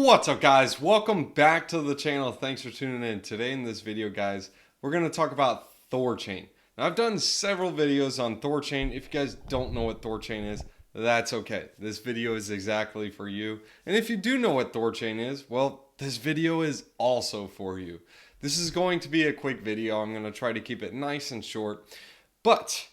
What's up, guys? Welcome back to the channel. Thanks for tuning in. Today in this video, guys, we're going to talk about Thorchain. Now, I've done several videos on Thorchain. If you guys don't know what Thorchain is, that's okay. This video is exactly for you. And if you do know what Thorchain is, well, this video is also for you. This is going to be a quick video. I'm going to try to keep it nice and short. But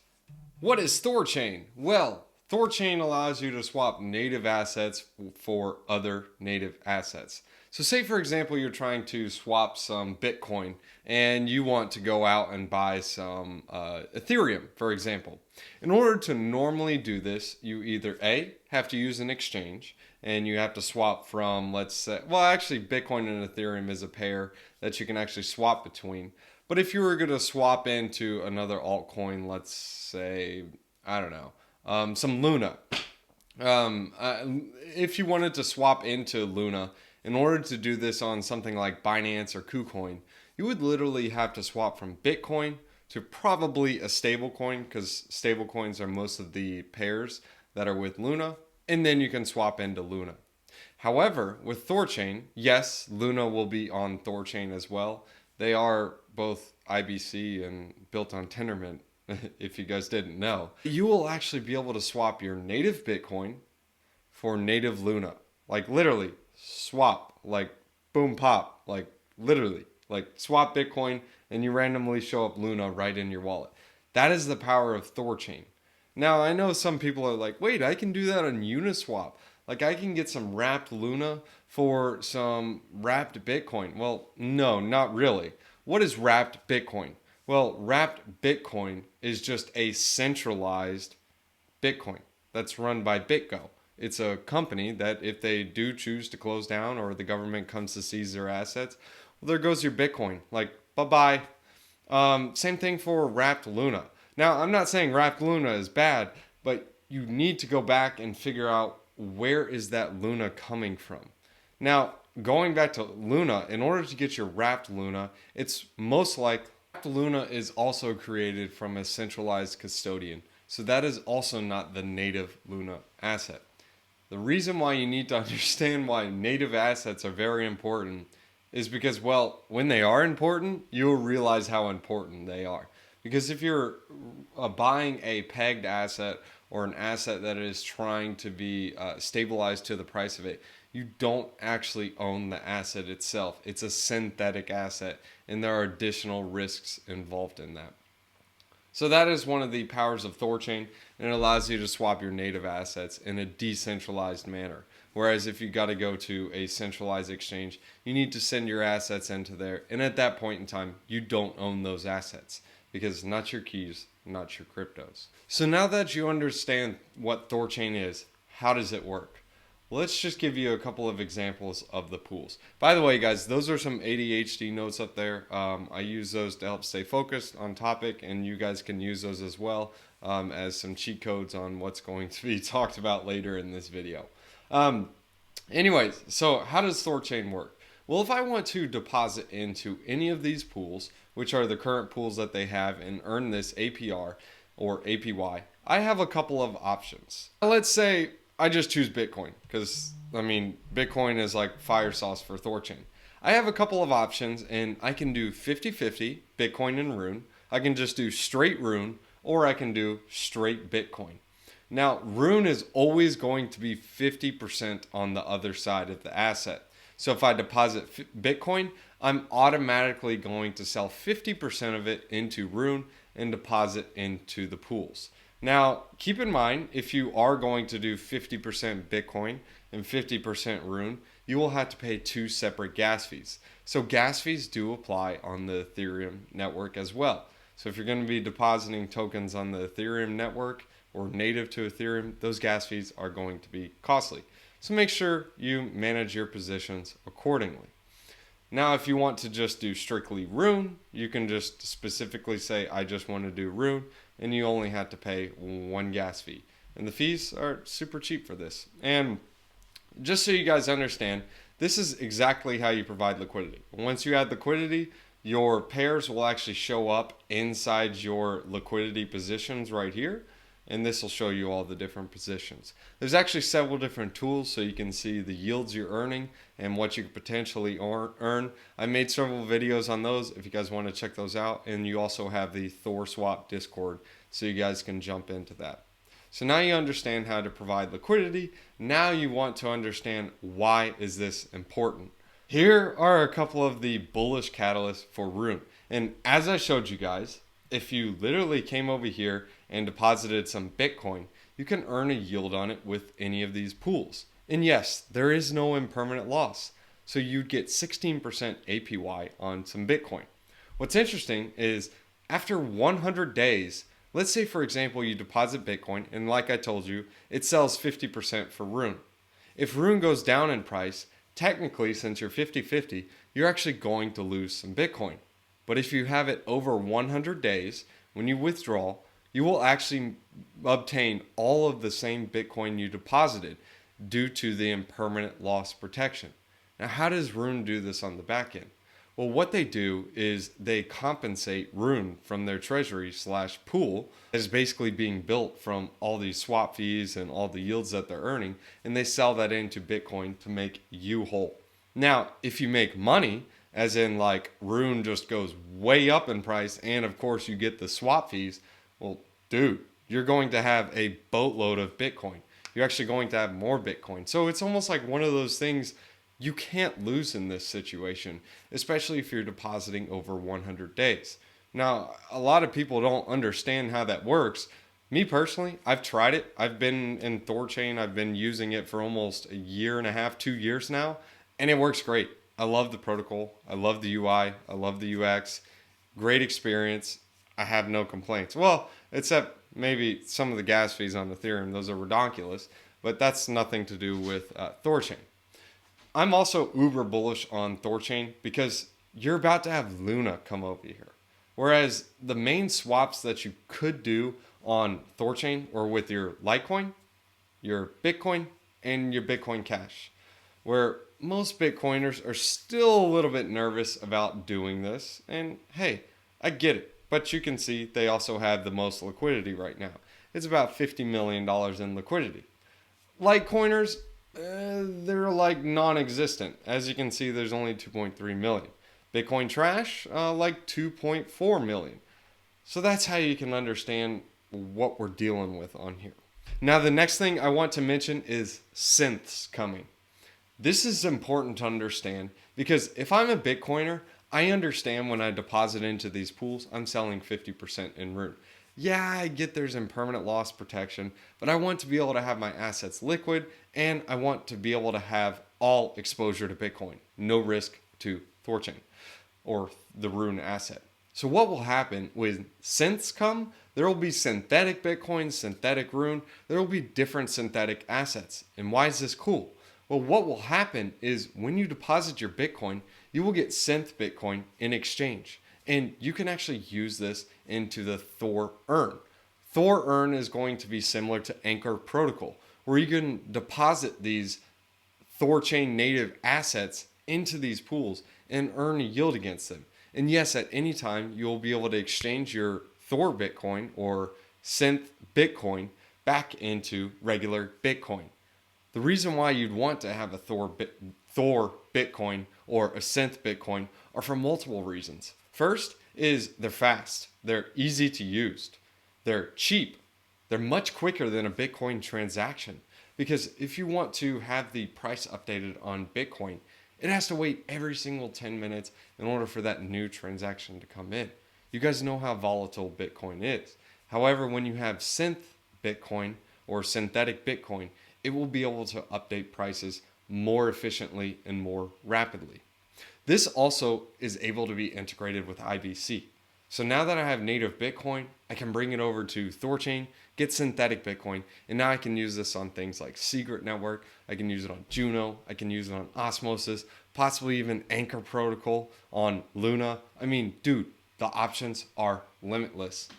what is Thorchain? Well, Thorchain allows you to swap native assets for other native assets. So say, for example, you're trying to swap some Bitcoin and you want to go out and buy some Ethereum, for example. In order to normally do this, you either A, have to use an exchange and you have to swap from, let's say, well, actually Bitcoin and Ethereum is a pair that you can actually swap between. But if you were going to swap into another altcoin, let's say, I don't know, some Luna. If you wanted to swap into Luna, in order to do this on something like Binance or KuCoin, you would literally have to swap from Bitcoin to probably a stablecoin, because stablecoins are most of the pairs that are with Luna, and then you can swap into Luna. However, with Thorchain, yes, Luna will be on Thorchain as well. They are both IBC and built on Tendermint. If you guys didn't know, you will actually be able to swap your native Bitcoin for native Luna. Like literally swap, like boom pop, like literally, like swap Bitcoin and you randomly show up Luna right in your wallet. That is the power of Thorchain. Now, I know some people are like, wait, I can do that on Uniswap. Like I can get some wrapped Luna for some wrapped Bitcoin. Well, no, not really. What is wrapped Bitcoin? Well, wrapped Bitcoin is just a centralized Bitcoin that's run by BitGo. It's a company that if they do choose to close down or the government comes to seize their assets, well, there goes your Bitcoin. Like, bye-bye. Same thing for wrapped Luna. Now, I'm not saying wrapped Luna is bad, but you need to go back and figure out where is that Luna coming from. Now, going back to Luna, in order to get your wrapped Luna, it's most likely Luna is also created from a centralized custodian. So that is also not the native Luna asset. The reason why you need to understand why native assets are very important is because, well, when they are important, you'll realize how important they are. Because if you're buying a pegged asset or an asset that is trying to be stabilized to the price of it, you don't actually own the asset itself. It's a synthetic asset, and there are additional risks involved in that. So that is one of the powers of Thorchain, and it allows you to swap your native assets in a decentralized manner. Whereas if you got to go to a centralized exchange, you need to send your assets into there, and at that point in time, you don't own those assets because not your keys, not your cryptos. So now that you understand what Thorchain is, how does it work? Let's just give you a couple of examples of the pools. By the way, guys, those are some ADHD notes up there. I use those to help stay focused on topic, and you guys can use those as well as some cheat codes on what's going to be talked about later in this video. Anyways, so how does Thorchain work? Well, if I want to deposit into any of these pools, which are the current pools that they have, and earn this APR or APY, I have a couple of options. Let's say I just choose Bitcoin because, I mean, Bitcoin is like fire sauce for Thorchain. I have a couple of options and I can do 50-50 Bitcoin and Rune. I can just do straight Rune, or I can do straight Bitcoin. Now, Rune is always going to be 50% on the other side of the asset. So if I deposit Bitcoin, I'm automatically going to sell 50% of it into Rune and deposit into the pools. Now, keep in mind, if you are going to do 50% Bitcoin and 50% Rune, you will have to pay two separate gas fees. So gas fees do apply on the Ethereum network as well. So if you're going to be depositing tokens on the Ethereum network or native to Ethereum, those gas fees are going to be costly. So make sure you manage your positions accordingly. Now, if you want to just do strictly Rune, you can just specifically say, I just want to do Rune, and you only have to pay one gas fee. And the fees are super cheap for this. And just so you guys understand, this is exactly how you provide liquidity. Once you add liquidity, your pairs will actually show up inside your liquidity positions right here. and this will show you all the different positions. There's actually several different tools so you can see the yields you're earning and what you could potentially earn. I made several videos on those if you guys want to check those out, and you also have the Thor Swap Discord so you guys can jump into that. So now you understand how to provide liquidity. Now you want to understand why is this important. Here are a couple of the bullish catalysts for Rune. And as I showed you guys, if you literally came over here and deposited some Bitcoin, you can earn a yield on it with any of these pools. And yes, there is no impermanent loss. So you'd get 16% APY on some Bitcoin. What's interesting is after 100 days, let's say, for example, you deposit Bitcoin, and like I told you, it sells 50% for Rune. If Rune goes down in price, technically, since you're 50-50, you're actually going to lose some Bitcoin. But if you have it over 100 days, when you withdraw, you will actually obtain all of the same Bitcoin you deposited due to the impermanent loss protection. Now, how does Rune do this on the back end? Well, what they do is they compensate Rune from their treasury / pool that is basically being built from all these swap fees and all the yields that they're earning, and they sell that into Bitcoin to make you whole. Now, if you make money, as in like Rune just goes way up in price, and of course you get the swap fees, well, dude, you're going to have a boatload of Bitcoin. You're actually going to have more Bitcoin. So it's almost like one of those things you can't lose in this situation, especially if you're depositing over 100 days. Now, a lot of people don't understand how that works. Me personally, I've tried it. I've been in Thorchain. I've been using it for almost a year and a half, 2 years now, and it works great. I love the protocol. I love the UI. I love the UX. Great experience. I have no complaints. Well, except maybe some of the gas fees on Ethereum. Those are ridiculous, but that's nothing to do with Thorchain. I'm also uber bullish on Thorchain because you're about to have Luna come over here. Whereas the main swaps that you could do on Thorchain or with your Litecoin, your Bitcoin, and your Bitcoin Cash, where most Bitcoiners are still a little bit nervous about doing this. And hey, I get it. But you can see they also have the most liquidity right now. It's about $50 million in liquidity. Litecoiners, they're like non-existent. As you can see, there's only 2.3 million. Bitcoin Trash, like 2.4 million. So that's how you can understand what we're dealing with on here. Now, the next thing I want to mention is synths coming. This is important to understand because if I'm a Bitcoiner, I understand when I deposit into these pools, I'm selling 50% in Rune. Yeah, I get there's impermanent loss protection, but I want to be able to have my assets liquid, and I want to be able to have all exposure to Bitcoin, no risk to Thorchain or the Rune asset. So what will happen when synths come? There will be synthetic Bitcoin, synthetic Rune. There will be different synthetic assets. And why is this cool? Well, what will happen is when you deposit your Bitcoin, you will get synth Bitcoin in exchange. And you can actually use this into the Thor Earn. Thor Earn is going to be similar to Anchor Protocol, where you can deposit these Thorchain native assets into these pools and earn a yield against them. And yes, at any time, you'll be able to exchange your Thor Bitcoin or synth Bitcoin back into regular Bitcoin. The reason why you'd want to have a Thor Bitcoin or a synth Bitcoin are for multiple reasons. First is they're fast, they're easy to use, they're cheap, they're much quicker than a Bitcoin transaction. Because if you want to have the price updated on Bitcoin, it has to wait every single 10 minutes in order for that new transaction to come in. You guys know how volatile Bitcoin is. However, when you have synth Bitcoin or synthetic Bitcoin, it will be able to update prices more efficiently and more rapidly. This also is able to be integrated with IBC. So now that I have native Bitcoin, I can bring it over to Thorchain, get synthetic Bitcoin, and now I can use this on things like Secret Network, I can use it on Juno, I can use it on Osmosis, possibly even Anchor Protocol on Luna. I mean, dude, the options are limitless.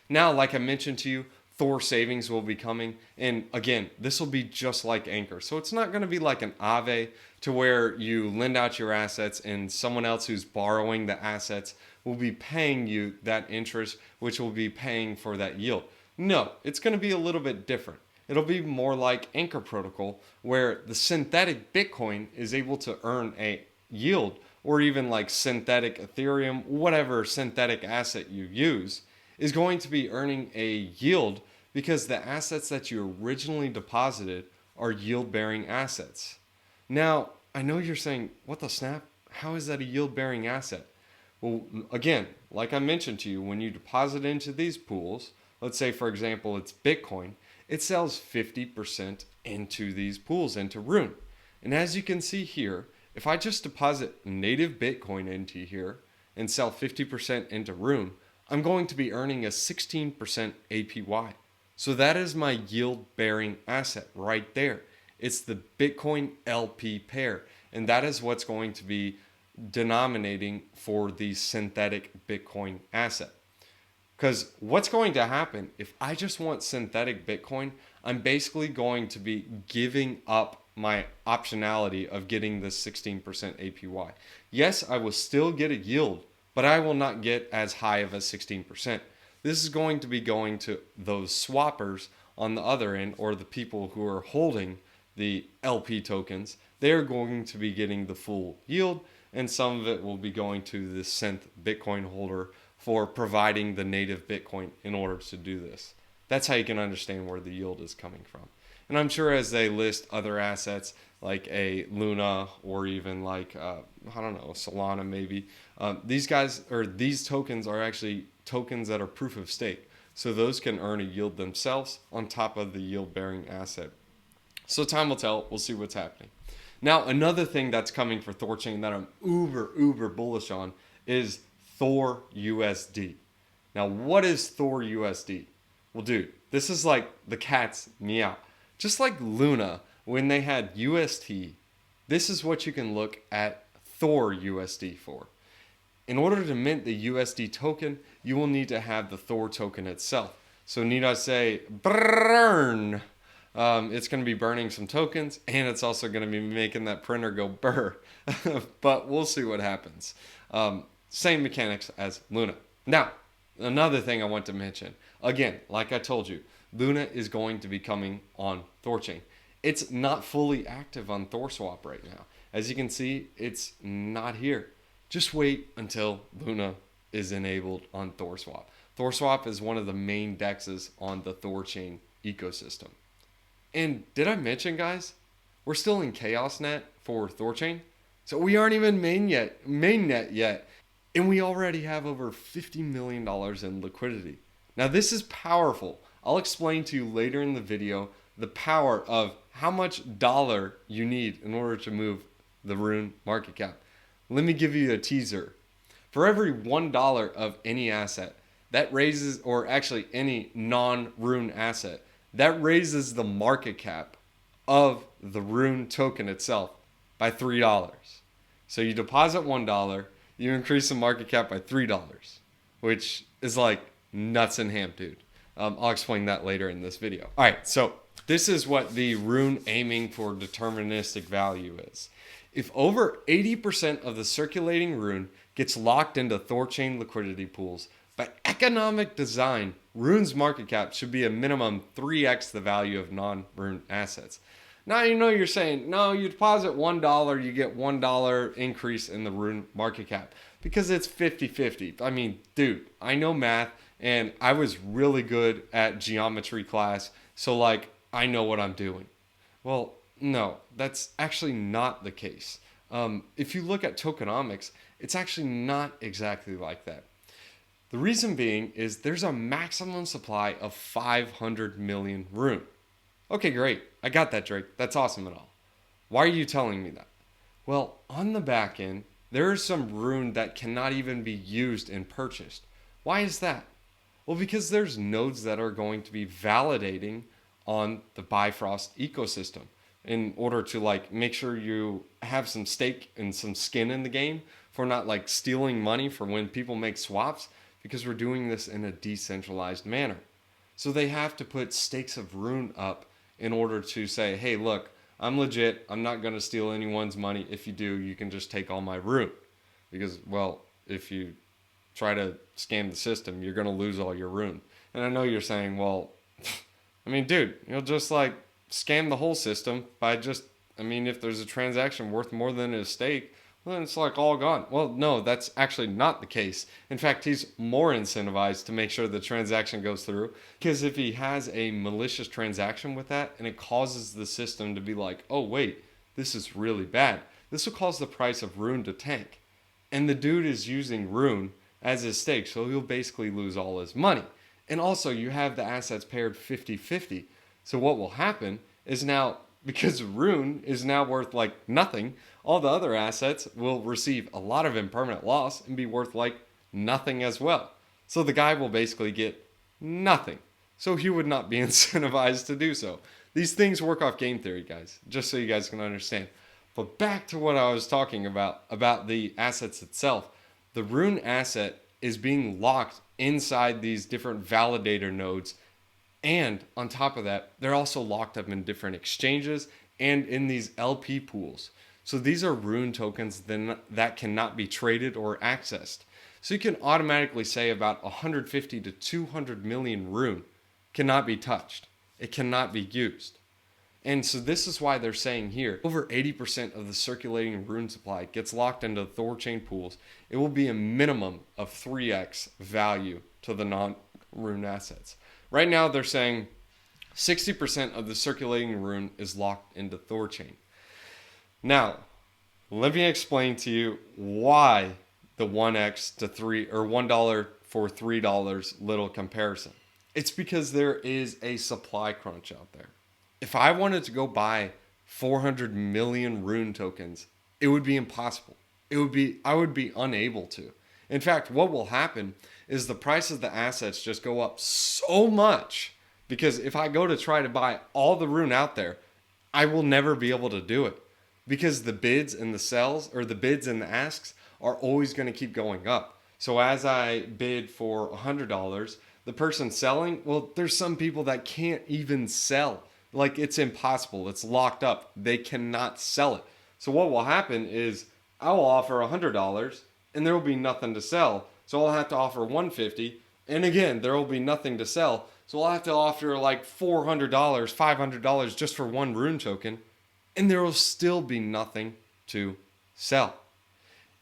Now, like I mentioned to you, Thor savings will be coming. And again, this will be just like Anchor. So it's not going to be like an Aave to where you lend out your assets and someone else who's borrowing the assets will be paying you that interest, which will be paying for that yield. No, it's going to be a little bit different. It'll be more like Anchor Protocol, where the synthetic Bitcoin is able to earn a yield, or even like synthetic Ethereum, whatever synthetic asset you use, is going to be earning a yield because the assets that you originally deposited are yield bearing assets. Now, I know you're saying, what the snap? How is that a yield bearing asset? Well, again, like I mentioned to you, when you deposit into these pools, let's say for example it's Bitcoin, it sells 50% into these pools, into Rune. And as you can see here, if I just deposit native Bitcoin into here and sell 50% into Rune, I'm going to be earning a 16% APY. So that is my yield bearing asset right there. It's the Bitcoin LP pair. And that is what's going to be denominating for the synthetic Bitcoin asset. Because what's going to happen if I just want synthetic Bitcoin, I'm basically going to be giving up my optionality of getting this 16% APY. Yes, I will still get a yield, but I will not get as high of a 16%. This is going to be going to those swappers on the other end, or the people who are holding the LP tokens. They're going to be getting the full yield, and some of it will be going to the synth Bitcoin holder for providing the native Bitcoin in order to do this. That's how you can understand where the yield is coming from. And I'm sure as they list other assets like a Luna, or even like, I don't know, Solana maybe, these guys, or these tokens are actually tokens that are proof of stake. So those can earn a yield themselves on top of the yield bearing asset. So time will tell. We'll see what's happening. Now, another thing that's coming for Thorchain that I'm uber bullish on is Thor USD. Now, what is Thor USD? Well, dude, this is like the cat's meow. Just like Luna, when they had UST, this is what you can look at Thor USD for. In order to mint the USD token, you will need to have the Thor token itself. So need I say, burn. It's going to be burning some tokens, and it's also going to be making that printer go burr. But we'll see what happens. Same mechanics as Luna. Now, another thing I want to mention. Again, like I told you, Luna is going to be coming on Thorchain. It's not fully active on ThorSwap right now. As you can see, it's not here. Just wait until Luna is enabled on ThorSwap. ThorSwap is one of the main dexes on the Thorchain ecosystem. And did I mention, guys, we're still in ChaosNet for Thorchain? So we aren't even mainnet yet. And we already have over $50 million in liquidity. Now this is powerful. I'll explain to you later in the video the power of how much dollar you need in order to move the Rune market cap. Let me give you a teaser. For every $1 of any asset, that raises, or actually any non-Rune asset, that raises the market cap of the Rune token itself by $3. So you deposit $1, you increase the market cap by $3, which is like nuts and ham, dude. I'll explain that later in this video. All right, so this is what the Rune aiming for deterministic value is. If over 80% of the circulating Rune gets locked into Thorchain liquidity pools, by economic design, Rune's market cap should be a minimum 3x the value of non-Rune assets. Now you know you're saying, no, you deposit $1, you get $1 increase in the Rune market cap because it's 50-50. I mean, dude, I know math and I was really good at geometry class, so like I know what I'm doing. Well, no, that's actually not the case. If you look at tokenomics, it's actually not exactly like that. The reason being is there's a maximum supply of 500 million Rune. Okay, great. I got that, Drake. That's awesome and all. Why are you telling me that? Well, on the back end, there is some Rune that cannot even be used and purchased. Why is that? Well, because there's nodes that are going to be validating on the Bifrost ecosystem in order to like make sure you have some stake and some skin in the game for not like stealing money for when people make swaps, because we're doing this in a decentralized manner. So they have to put stakes of Rune up in order to say, hey, look, I'm legit. I'm not going to steal anyone's money. If you do, you can just take all my Rune. Because, well, if you try to scam the system, you're going to lose all your Rune. And I know you're saying, well, I mean, dude, you'll just like scam the whole system by just, I mean, if there's a transaction worth more than his stake, well, then it's like all gone. Well, no, that's actually not the case. In fact, he's more incentivized to make sure the transaction goes through, because if he has a malicious transaction with that and it causes the system to be like, oh, wait, this is really bad, this will cause the price of Rune to tank. And the dude is using Rune as his stake, so he'll basically lose all his money. And also, you have the assets paired 50-50. So what will happen is now, because Rune is now worth like nothing, all the other assets will receive a lot of impermanent loss and be worth like nothing as well. So the guy will basically get nothing. So he would not be incentivized to do so. These things work off game theory, guys, just so you guys can understand. But back to what I was talking about the assets itself. The Rune asset is being locked inside these different validator nodes. And on top of that, they're also locked up in different exchanges and in these LP pools. So these are Rune tokens that cannot be traded or accessed. So you can automatically say about 150 to 200 million Rune cannot be touched. It cannot be used. And so this is why they're saying here, over 80% of the circulating Rune supply gets locked into Thorchain pools. It will be a minimum of 3x value to the non-Rune assets. Right now, they're saying 60% of the circulating Rune is locked into Thorchain. Now, let me explain to you why the 1x to 3 or $1 for $3 little comparison. It's because there is a supply crunch out there. If I wanted to go buy 400 million Rune tokens, it would be impossible. I would be unable to. In fact, what will happen is the price of the assets just go up so much, because if I go to try to buy all the Rune out there, I will never be able to do it, because the bids and the sells, or the bids and the asks, are always going to keep going up. So as I bid for $100, the person selling, well, there's some people that can't even sell. Like, it's impossible. It's locked up. They cannot sell it. So what will happen is I will offer $100 and there will be nothing to sell. So I'll have to offer $150, and again, there will be nothing to sell. So I'll have to offer like $400, $500 just for one Rune token, and there will still be nothing to sell.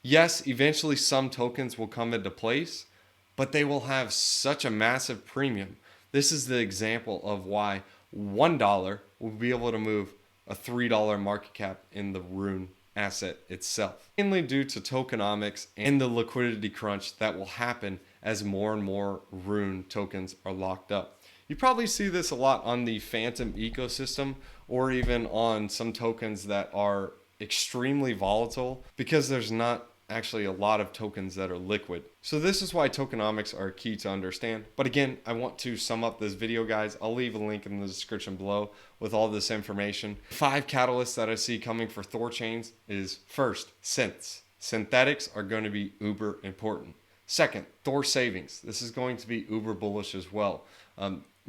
Yes, eventually some tokens will come into place, but they will have such a massive premium. This is the example of why $1 will be able to move a $3 market cap in the Rune asset itself. Mainly due to tokenomics and the liquidity crunch that will happen as more and more Rune tokens are locked up. You probably see this a lot on the Phantom ecosystem, or even on some tokens that are extremely volatile, because there's not actually a lot of tokens that are liquid. So this is why tokenomics are key to understand. But again, I want to sum up this video, guys. I'll leave a link in the description below with all this information. 5 catalysts that I see coming for Thorchains is, first, synths. Synthetics are going to be uber important. Second, Thor savings. This is going to be uber bullish as well.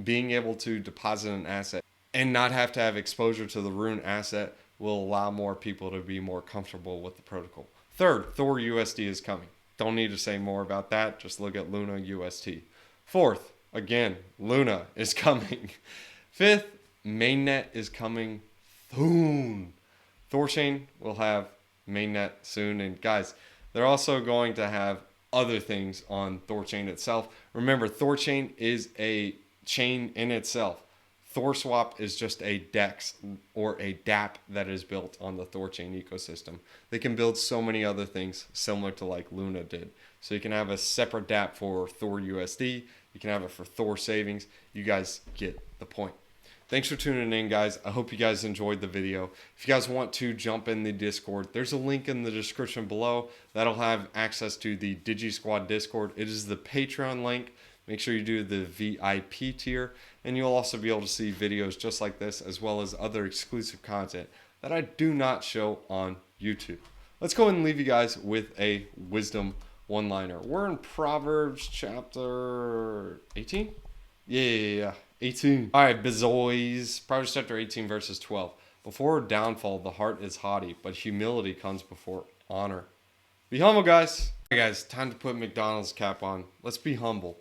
Being able to deposit an asset and not have to have exposure to the Rune asset will allow more people to be more comfortable with the protocol. Third, Thor USD is coming. Don't need to say more about that. Just look at Luna UST. Fourth, again, Luna is coming. Fifth, mainnet is coming soon. Thorchain will have mainnet soon. And guys, they're also going to have other things on Thorchain itself. Remember, Thorchain is a chain in itself. ThorSwap is just a DEX or a dApp that is built on the Thorchain ecosystem. They can build so many other things similar to like Luna did. So you can have a separate dApp for Thor USD. You can have it for Thor savings. You guys get the point. Thanks for tuning in, guys. I hope you guys enjoyed the video. If you guys want to jump in the Discord, there's a link in the description below that'll have access to the DigiSquad Discord. It is the Patreon link. Make sure you do the VIP tier, and you'll also be able to see videos just like this, as well as other exclusive content that I do not show on YouTube. Let's go ahead and leave you guys with a wisdom one-liner. We're in Proverbs chapter 18? Yeah, 18. All right, bizoys. Proverbs chapter 18, verses 12. Before downfall, the heart is haughty, but humility comes before honor. Be humble, guys. All right, guys, time to put McDonald's cap on. Let's be humble.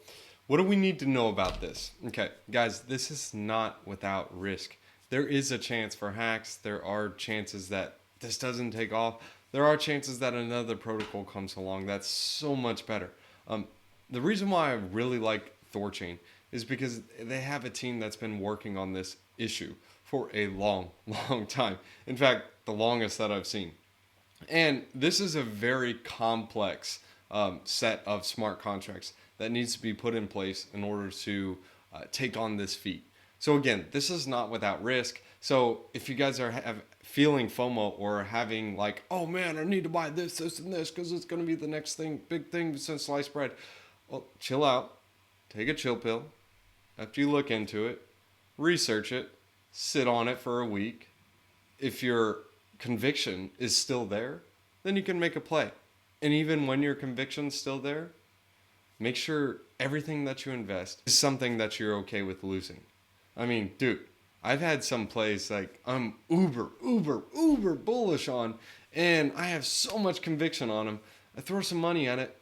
what do we need to know about this? Okay, guys, this is not without risk. There is a chance for hacks. There are chances that this doesn't take off. There are chances that another protocol comes along that's so much better. The reason why I really like Thorchain is because they have a team that's been working on this issue for a long, long time. In fact, the longest that I've seen. And this is a very complex set of smart contracts that needs to be put in place in order to take on this feat. So again, this is not without risk. So if you guys are feeling FOMO or having like, oh man, I need to buy this, this, and this because it's going to be the next thing, big thing since sliced bread. Well, chill out. Take a chill pill. After you look into it, research it, sit on it for a week. If your conviction is still there, then you can make a play. And even when your conviction's still there, make sure everything that you invest is something that you're okay with losing. I mean, dude, I've had some plays like I'm uber bullish on, and I have so much conviction on them. I throw some money at it,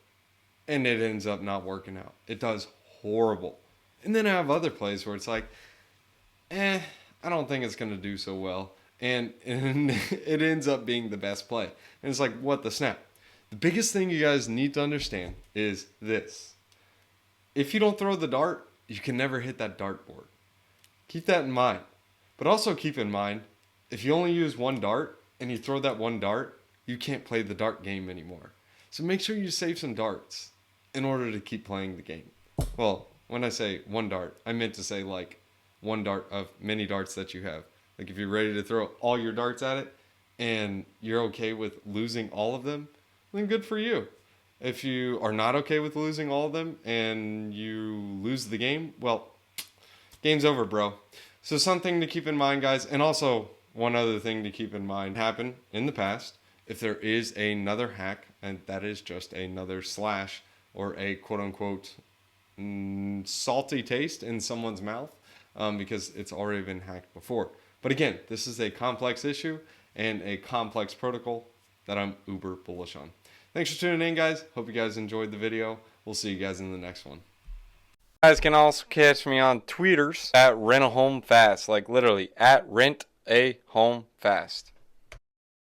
and it ends up not working out. It does horrible. And then I have other plays where it's like, I don't think it's going to do so well. And it ends up being the best play. And it's like, what the snap? The biggest thing you guys need to understand is this. If you don't throw the dart, you can never hit that dartboard. Keep that in mind. But also keep in mind, if you only use one dart and you throw that one dart, you can't play the dart game anymore. So make sure you save some darts in order to keep playing the game. Well, when I say one dart, I meant to say like one dart of many darts that you have. Like if you're ready to throw all your darts at it and you're okay with losing all of them, then good for you. If you are not okay with losing all of them and you lose the game, well, game's over, bro. So something to keep in mind, guys. And also one other thing to keep in mind happened in the past. If there is another hack, and that is just another slash or a quote unquote salty taste in someone's mouth, because it's already been hacked before. But again, this is a complex issue and a complex protocol that I'm uber bullish on. Thanks for tuning in, guys. Hope you guys enjoyed the video. We'll see you guys in the next one. You guys can also catch me on tweeters at rent a home fast, like literally at rent a home fast.